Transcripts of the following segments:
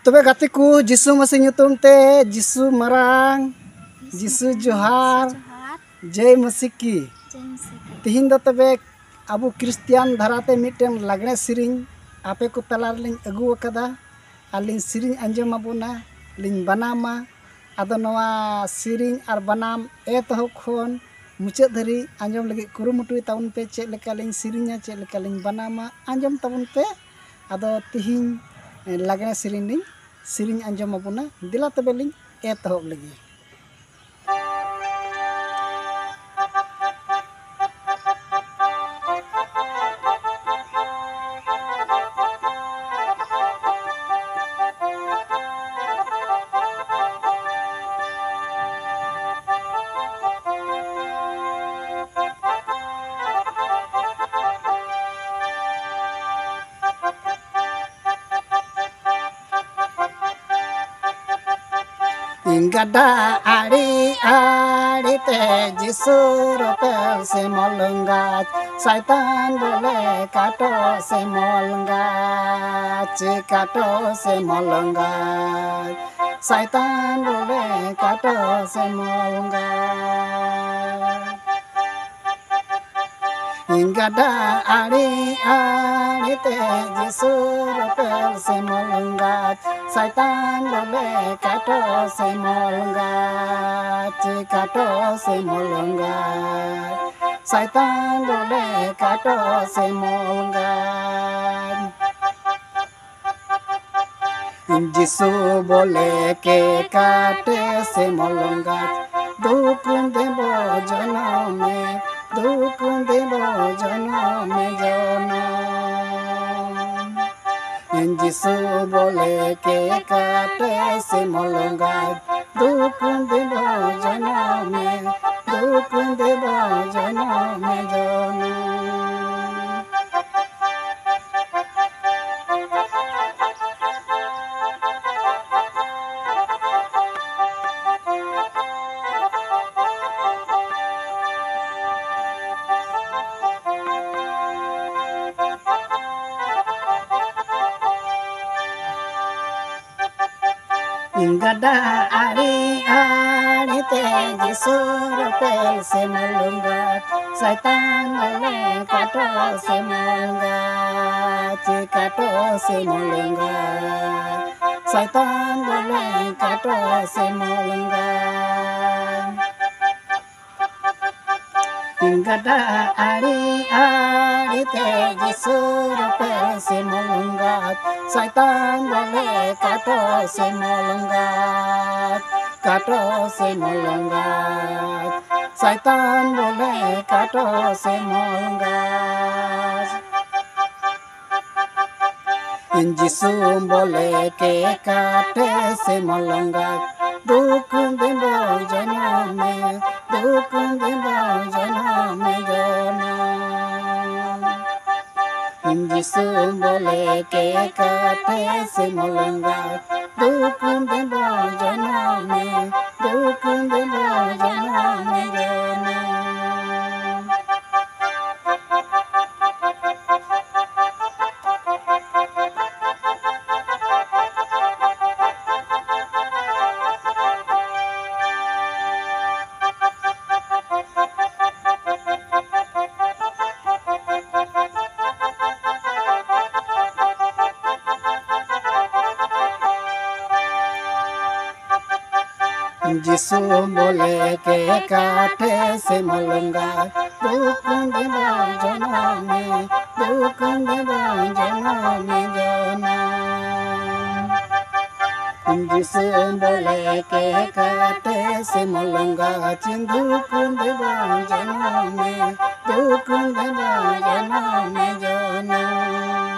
तबे गाते को जिसु मसीह nyutum te जिसु marang जिसु जोहार जय मसीह की तिहिन दो तबे अबु क्रिस्टियन धराते मिटेन लगने सिरिंग आपे को तलार लिंग अगु अकदा आलिंग सिरिंग अंजम अबुना लिंग बनामा आदो नवा सिरिंग आर बनाम एतहो खोन मुचाद धरी अंजम लगे कुरुमुटुई ताउन पे चेक लेका लिंग सिरिंगा चेक लेका लिंग बनामा अंजम ताउन पे आदो तिहिन लगने सिरिंग सिरिंग अंजम अबुना दिला तबे लिंग एतहो लगी Gada ari ari te jisur pel se molungat saitan boleh kato se molungat kato se molungat saitan boleh kato se molungat Gada ari ari te jisur pel se molungat saitan boleh kato se molungat kato se molungat saitan boleh kato se molungat Jisu boleh ke kate se molungat dukun debo janame dukun debo janame janam Jisu boleh ke kate se molungat dukun debo janame dukun debo janame janam Gada ari ari te jisur pel se molungat saitan boleh kato se molungat kato se molungat saitan boleh kato se molungat Gada ari ari te jisur pel se molungat saitan boleh kato se molungat saitan boleh kato se molungat Jisu boleh ke kate se molungat dukun debo janame dukun debo janame janam Jisu boleh ke kate se molungat dukun debo janame dukun debo janame janam Jisu boleh ke kate se molungat dukun debo janame dukun debo janame janam Jisu boleh ke kate se molungat dukun debo janame dukun debo janame janam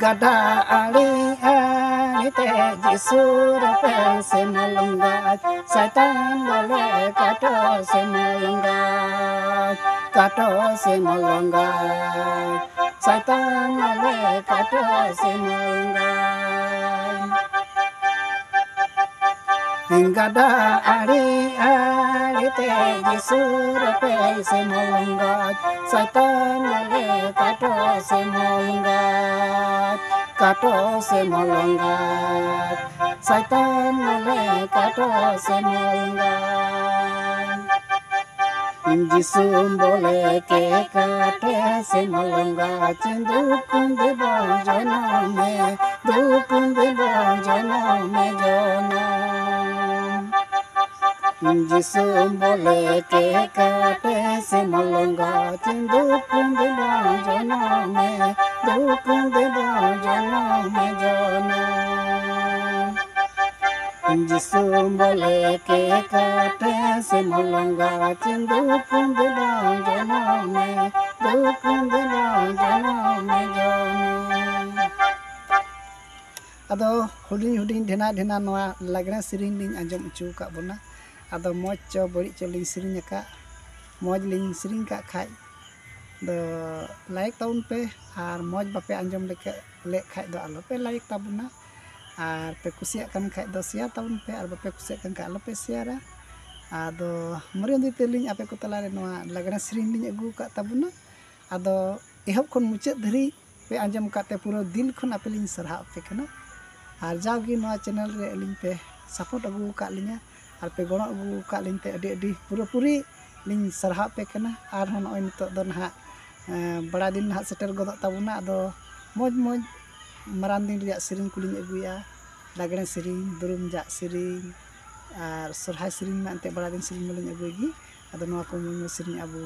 Gada ari ari te jisur pel se molungat saitan boleh kato se molungat saitan boleh kato se molungat gada ari ari te jisur pe se molongat satan le kato se molongat satan le kato se molongat Jisum boleh ke kate se molongat dukun de janame dukun de janame janam Jisum boleh ke kate se molongat dukun de janame janame janam Jisum boleh ke kate se molongat dukun de janame janame janam Ado huding dhena dhena noa lagna siring ling anjom uchu ka bona ado moj cho bari cho ling siring ka moj ling siring ka khai do like taun pe ar moj bape anjom le khai do alo pe like tabuna ar pe kusiak kan khai do sia taun pe ar bape kusiak kan ka alo pe siara ado merion diteling ape ko talare noa lagna siring ling agu ka tabuna ado ehop kon mucet dhari pe anjom ka te puro dil khon ape ling sarha pe kana ar jagi noa channel re aling pe support agu ka linya ar pe gono agu ka ling te adi pura puri ling sarha pe kana ar hon oi nito do na bada din na seter godok tabuna ado moj maran din riak siring kuling aguya lagna siring durum jak siring ar sorhai siring ma ante bada din siring muling agugi ado noa ko mu siring abu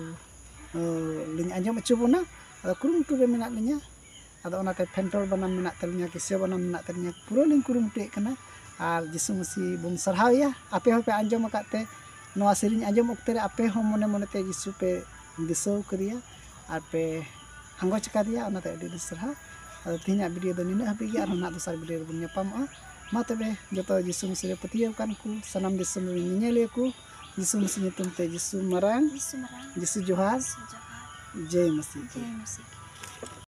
ling anjom acubuna ado kurum tu re menak linya ado onate pentol banam menak talinya kisio banam menak talinya puro ling kurum te kana ar jisu masi bung sarhau ya ape ho pe anjom akate noa siring anjom okte ape ho mone te jisu pe diso kriya ar pe hanggo chakadia onate adi sarha ado tinya video do nina hapi gi ar na dosar video bun nyapam ma tebe joto jisu masi re patiyo kan ku sanam jisu nyele ku jisu masi nyutum te jisu marang jisu johar jai masi